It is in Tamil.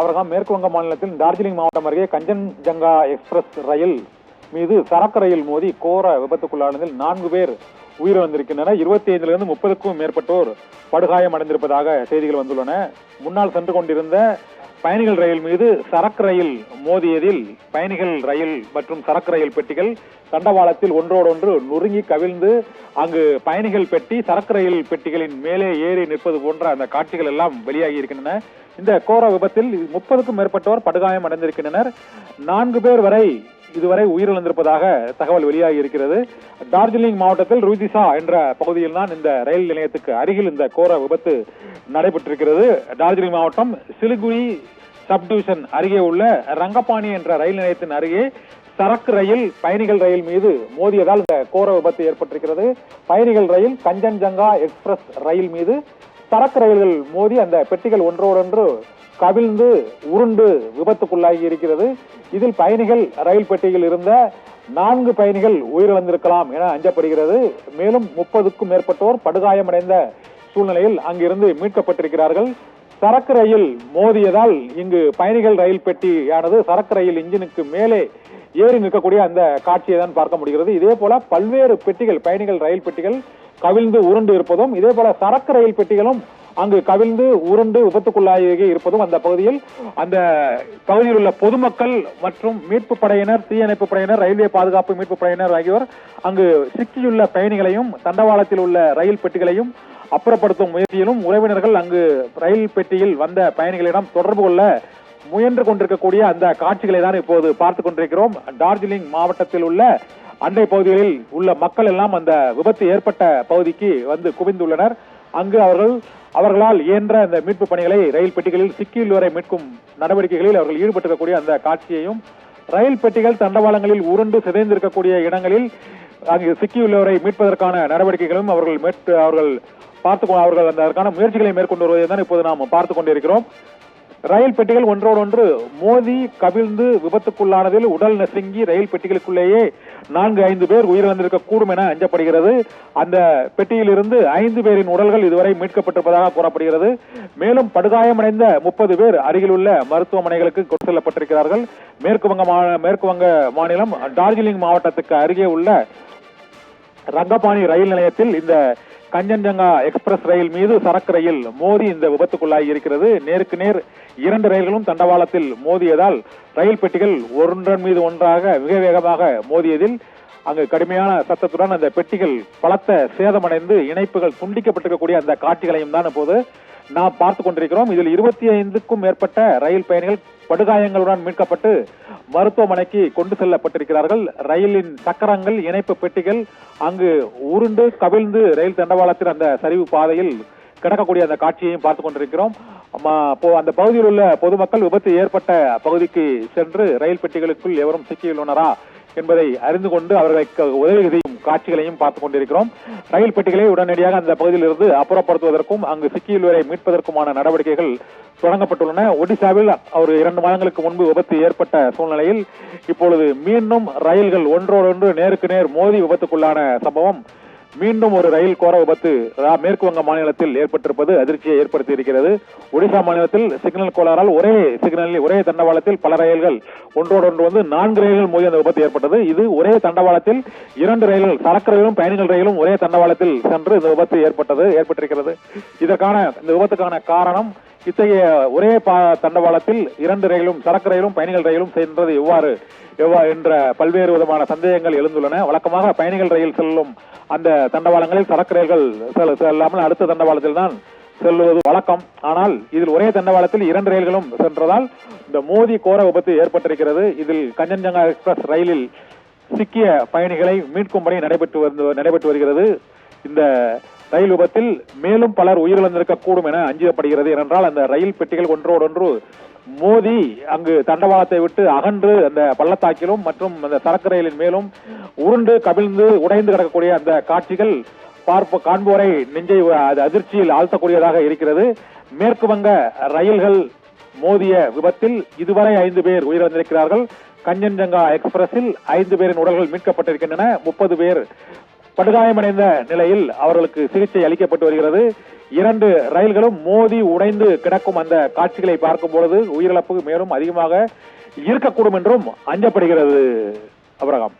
அவர்கள் மேற்கு வங்க மாநிலத்தில் டார்ஜிலிங் மாவட்டம் அருகே கஞ்சன்ஜங்கா எக்ஸ்பிரஸ் ரயில் மீது சரக்கு ரயில் மோதி கோர விபத்துக்குள்ளானதில் 4 பேர் உயிரிழந்திருக்கின்றனர். 25லிருந்து 30க்கும் மேற்பட்டோர் படுகாயம் அடைந்திருப்பதாக செய்திகள் வந்துள்ளன. முன்னால் சென்று கொண்டிருந்த பயணிகள் ரயில் மீது சரக்கு ரயில் மோதியதில் பயணிகள் ரயில் மற்றும் சரக்கு ரயில் பெட்டிகள் தண்டவாளத்தில் ஒன்றோடொன்று நொறுங்கி கவிழ்ந்து அங்கு பயணிகள் பெட்டி சரக்கு ரயில் பெட்டிகளின் மேலே ஏறி நிற்பது போன்ற அந்த காட்சிகள் எல்லாம் வெளியாகி இருக்கின்றன. இந்த கோர விபத்தில் 30க்கும் மேற்பட்டோர் படுகாயம் அடைந்திருக்கின்றனர். 4 பேர் வரை இதுவரை உயிரிழந்திருப்பதாக தகவல் வெளியாகி இருக்கிறது. டார்ஜிலிங் மாவட்டத்தில் ருய்திசா என்ற பகுதியில் தான் இந்த ரயில் நிலையத்துக்கு அருகில் இந்த கோர விபத்து நடைபெற்றிருக்கிறது. டார்ஜிலிங் மாவட்டம் சிலிகுரி சப்டிவிஷன் அருகே உள்ள ரங்கபாணி என்ற ரயில் நிலையத்தின் அருகே சரக்கு ரயில் பயணிகள் ரயில் மீது மோதியதால் இந்த கோர விபத்து ஏற்பட்டிருக்கிறது. பயணிகள் ரயில் கஞ்சன்ஜங்கா எக்ஸ்பிரஸ் ரயில் மீது சரக்கு ரயில்கள் மோதி அந்த பெட்டிகள் ஒன்றோடொன்று கவிழ்ந்து உருண்டு விபத்துக்குள்ளாகி இருக்கிறது. இதில் பயணிகள் ரயில் பெட்டியில் இருந்த 4 பயணிகள் உயிரிழந்திருக்கலாம் என அஞ்சப்படுகிறது. மேலும் 30க்கும் மேற்பட்டோர் படுகாயமடைந்த சூழ்நிலையில் அங்கிருந்து மீட்கப்பட்டிருக்கிறார்கள். சரக்கு ரயில் மோதியதால் இங்கு பயணிகள் ரயில் பெட்டியானது சரக்கு ரயில் இன்ஜினுக்கு மேலே ஏறி நிற்கக்கூடிய அந்த காட்சியை தான் பார்க்க முடிகிறது. இதே போல பல்வேறு பெட்டிகள் பயணிகள் ரயில் பெட்டிகள் கவிழ்ந்து உருண்டு இருப்பதும் இதே போல சரக்கு ரயில் பெட்டிகளும் அங்கு கவிழ்ந்து உருண்டு விபத்துக்குள்ளாகி இருப்பதும் அந்த பகுதியில் உள்ள பொதுமக்கள் மற்றும் மீட்பு படையினர், தீயணைப்பு படையினர், ரயில்வே பாதுகாப்பு மீட்பு படையினர் ஆகியோர் அங்கு சிக்கியுள்ள பயணிகளையும் தண்டவாளத்தில் உள்ள ரயில் பெட்டிகளையும் அப்புறப்படுத்தும் முயற்சியிலும் உறவினர்கள் அங்கு ரயில் பெட்டியில் வந்த பயணிகளிடம் தொடர்பு கொள்ள முயன்று கொண்டிருக்கக்கூடிய அந்த காட்சிகளை தான் இப்போது பார்த்துக் கொண்டிருக்கிறோம். டார்ஜிலிங் மாவட்டத்தில் உள்ள அண்டை பகுதிகளில் உள்ள மக்கள் எல்லாம் அந்த விபத்து ஏற்பட்ட பகுதிக்கு வந்து குவிந்துள்ளனர். அங்கு அவர்களால் இயன்ற அந்த மீட்பு பணிகளை ரயில் பெட்டிகளில் சிக்கியுள்ளவரை மீட்கும் நடவடிக்கைகளில் அவர்கள் ஈடுபட்டிருக்கக்கூடிய அந்த காட்சியையும் ரயில் பெட்டிகள் தண்டவாளங்களில் உருண்டு சிதைந்திருக்கக்கூடிய இடங்களில் அங்கு சிக்கியுள்ளவரை மீட்பதற்கான நடவடிக்கைகளும் அவர்கள் அதற்கான முயற்சிகளை மேற்கொண்டு வருவதை தான் இப்போது நாம் பார்த்துக் கொண்டிருக்கிறோம். ரயில் பெட்டிகள் ஒன்றோடொன்று மோதி கவிழ்ந்து விபத்துக்குள்ளானதில் உடல் நசுங்கி ரயில் பெட்டிகளுக்குள்ளேயே 4-5 பேர் உயிரிழந்திருக்க கூடும் என அஞ்சப்படுகிறது. அந்த பெட்டியிலிருந்து 5 பேரின் உடல்கள் இதுவரை மீட்கப்பட்டிருப்பதாக கூறப்படுகிறது. மேலும் படுகாயமடைந்த 30 பேர் அருகிலுள்ள மருத்துவமனைகளுக்கு கொண்டு செல்லப்பட்டிருக்கிறார்கள். மேற்கு வங்க மாநிலம் டார்ஜிலிங் மாவட்டத்துக்கு அருகே உள்ள ரங்கபாணி ரயில் நிலையத்தில் இந்த கஞ்சன்ஜங்கா எக்ஸ்பிரஸ் ரயில் மீது சரக்கு ரயில் மோதி இந்த விபத்துக்குள்ளாகி இருக்கிறது. நேருக்கு நேர் 2 ரயில்களும் தண்டவாளத்தில் மோதியதால் ரயில் பெட்டிகள் ஒன்றன் மீது ஒன்றாக மிக வேகமாக மோதியதில் அங்கு கடுமையான சத்தத்துடன் அந்த பெட்டிகள் பலத்த சேதமடைந்து இணைப்புகள் துண்டிக்கப்பட்டிருக்கக்கூடிய அந்த காட்சிகளையும் தான் இப்போது நாம் பார்த்துக் கொண்டிருக்கிறோம். இதில் 25க்கும் மேற்பட்ட ரயில் பயணிகள் படுகாயங்களுடன் மீட்கப்பட்டு மருத்துவமனைக்கு கொண்டு செல்லப்பட்டிருக்கிறார்கள். ரயிலின் சக்கரங்கள், இணைப்பு பெட்டிகள் அங்கு உருண்டு கவிழ்ந்து ரயில் தண்டவாளத்தில் அந்த சரிவு பாதையில் கிடக்கக்கூடிய அந்த காட்சியையும் பார்த்துக் கொண்டிருக்கிறோம். அந்த பகுதியில் உள்ள பொதுமக்கள் விபத்து ஏற்பட்ட பகுதிக்கு சென்று ரயில் பெட்டிகளுக்குள் எவரும் சிக்கியுள்ளனரா என்பதை அறிந்து கொண்டு அவர்களுக்கு உதவி செய்யும் காட்சிகளையும் பார்த்துக் கொண்டிருக்கிறோம். ரயில் பெட்டிகளை உடனடியாக அந்த பகுதியில் இருந்து அப்புறப்படுத்துவதற்கும் அங்கு சிக்கியுள்ளவரை மீட்பதற்குமான நடவடிக்கைகள் தொடங்கப்பட்டுள்ளன. ஒடிசாவில் ஒரு 2 மாதங்களுக்கு முன்பு விபத்து ஏற்பட்ட சூழ்நிலையில் இப்பொழுது மீண்டும் ரயில்கள் ஒன்றோடொன்று நேருக்கு நேர் மோதி விபத்துக்குள்ளான சம்பவம் மீண்டும் ஒரு ரயில் கோர விபத்து மேற்கு வங்க மாநிலத்தில் ஏற்பட்டிருப்பது அதிர்ச்சியை ஏற்படுத்தி இருக்கிறது. ஒடிசா மாநிலத்தில் சிக்னல் கோளாறால் ஒரே தண்டவாளத்தில் பல ரயில்கள் ஒன்றோடொன்று வந்து 4 ரயில்கள் மோதி அந்த விபத்து ஏற்பட்டது. இது ஒரே தண்டவாளத்தில் 2 ரயில்கள் சரக்கு ரயிலும் பயணிகள் ரயிலும் ஒரே தண்டவாளத்தில் சென்று இந்த விபத்து ஏற்பட்டிருக்கிறது. இந்த விபத்துக்கான காரணம் இத்தகைய ஒரே தண்டவாளத்தில் 2 ரயிலும் சரக்கு ரயிலும் பயணிகள் ரயிலும் சென்றது எவ்வாறு என்ற பல்வேறு விதமான சந்தேகங்கள் எழுந்துள்ளன. வழக்கமாக பயணிகள் ரயில் செல்லும் அந்த தண்டவாளங்களில் சரக்கு ரயில்கள் செல்லாமல் அடுத்த தண்டவாளத்தில் தான் செல்வது வழக்கம். ஆனால் இதில் ஒரே தண்டவாளத்தில் 2 ரயில்களும் சென்றதால் இந்த மோதி கோர விபத்து ஏற்பட்டிருக்கிறது. இதில் கஞ்சன்ஜங்கா எக்ஸ்பிரஸ் ரயிலில் சிக்கிய பயணிகளை மீட்கும் பணி நடைபெற்று வருகிறது. இந்த ரயில் விபத்தில் மேலும் பலர் உயிரிழந்திருக்க கூடும் என அஞ்சப்படுகிறது. ஏனென்றால் அந்த ரயில் பெட்டிகள் ஒன்றோடொன்று மோதி அங்கு தண்டவாளத்தை விட்டு அகன்று அந்த பள்ளத்தாக்கிலும் மற்றும் அந்த சரக்கு ரயிலின் மேலும் உருண்டு கவிழ்ந்து உடைந்து கிடக்கக்கூடிய அந்த காட்சிகள் காண்போரை நெஞ்சை அதிர்ச்சியில் ஆழ்த்தக்கூடியதாக இருக்கிறது. மேற்கு வங்க ரயில்கள் மோதிய விபத்தில் இதுவரை 5 பேர் உயிரிழந்திருக்கிறார்கள். கஞ்சன்ஜங்கா எக்ஸ்பிரஸில் 5 பேரின் உடல்கள் மீட்கப்பட்டிருக்கின்றன. 30 பேர் படுகாயமடைந்த நிலையில் அவர்களுக்கு சிகிச்சை அளிக்கப்பட்டு வருகிறது. 2 ரயில்களும் மோதி உடைந்து கிடக்கும் அந்த காட்சிகளை பார்க்கும் பொழுது உயிரிழப்பு மேலும் அதிகமாக இருக்கக்கூடும் என்றும் அஞ்சப்படுகிறது. அபிரகாம்.